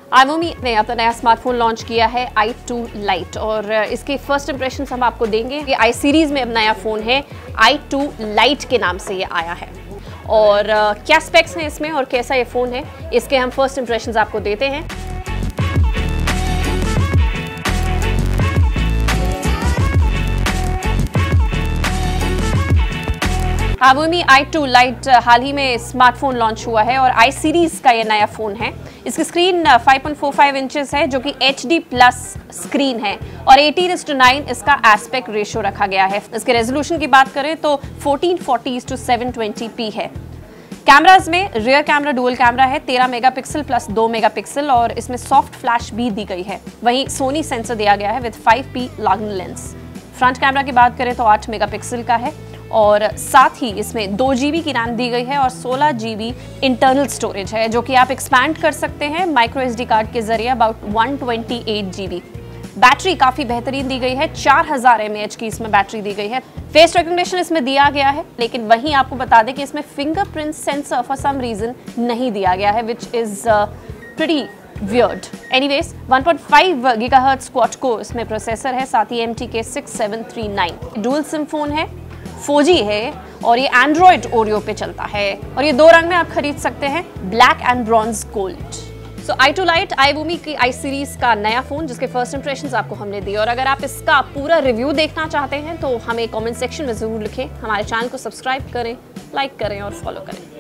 iVOOMi ने अपना नया स्मार्टफोन लॉन्च किया है i2 Lite और इसके फर्स्ट इंप्रेशंस हम आपको देंगे। ये i सीरीज में अब नया फ़ोन है, i2 Lite के नाम से ये आया है। और क्या स्पेक्स हैं इसमें और कैसा ये फ़ोन है, इसके हम फर्स्ट इंप्रेशंस आपको देते हैं। iVOOMi i2 Lite हाल ही में स्मार्टफोन लॉन्च हुआ है और i सीरीज का ये नया फ़ोन है। इसकी स्क्रीन 5.45 इंचेस है जो कि HD प्लस स्क्रीन है और 18:9 इसका एस्पेक्ट रेशियो रखा गया है। इसके रेजोल्यूशन की बात करें तो 1440x720p है। कैमराज में रियर कैमरा डुअल कैमरा है 13 मेगापिक्सल प्लस 2 मेगापिक्सल और इसमें सॉफ्ट फ्लैश भी दी गई है। वहीं सोनी सेंसर दिया गया है with 5p Largan lens. Front camera की बात करें तो 8 मेगापिक्सल का है और साथ ही इसमें 2 GB की रैम दी गई है और 16 GB इंटरनल स्टोरेज है जो कि आप एक्सपैंड कर सकते हैं माइक्रो SD कार्ड के जरिए अबाउट 128 GB। बैटरी काफ़ी बेहतरीन दी गई है, 4000 mAh की इसमें बैटरी दी गई है। फेस रिकग्निशन इसमें दिया गया है, लेकिन वहीं आपको बता दें कि इसमें fingerprint sensor for some reason नहीं दिया गया है, which is pretty weird. Anyways 1.5 GHz quad core इसमें प्रोसेसर है, साथ ही MTK 6739। डुअल सिम फोन है, 4G है और ये एंड्रॉयड ओरियो पे चलता है और ये 2 रंग में आप खरीद सकते हैं, black and bronze gold. So i2 Lite iVOOMi की i सीरीज का नया फोन जिसके फर्स्ट इंप्रेशंस आपको हमने दिए और अगर आप इसका पूरा रिव्यू देखना चाहते हैं तो हमें कमेंट सेक्शन में जरूर लिखें। हमारे चैनल को सब्सक्राइब करें, लाइक करें और फॉलो करें।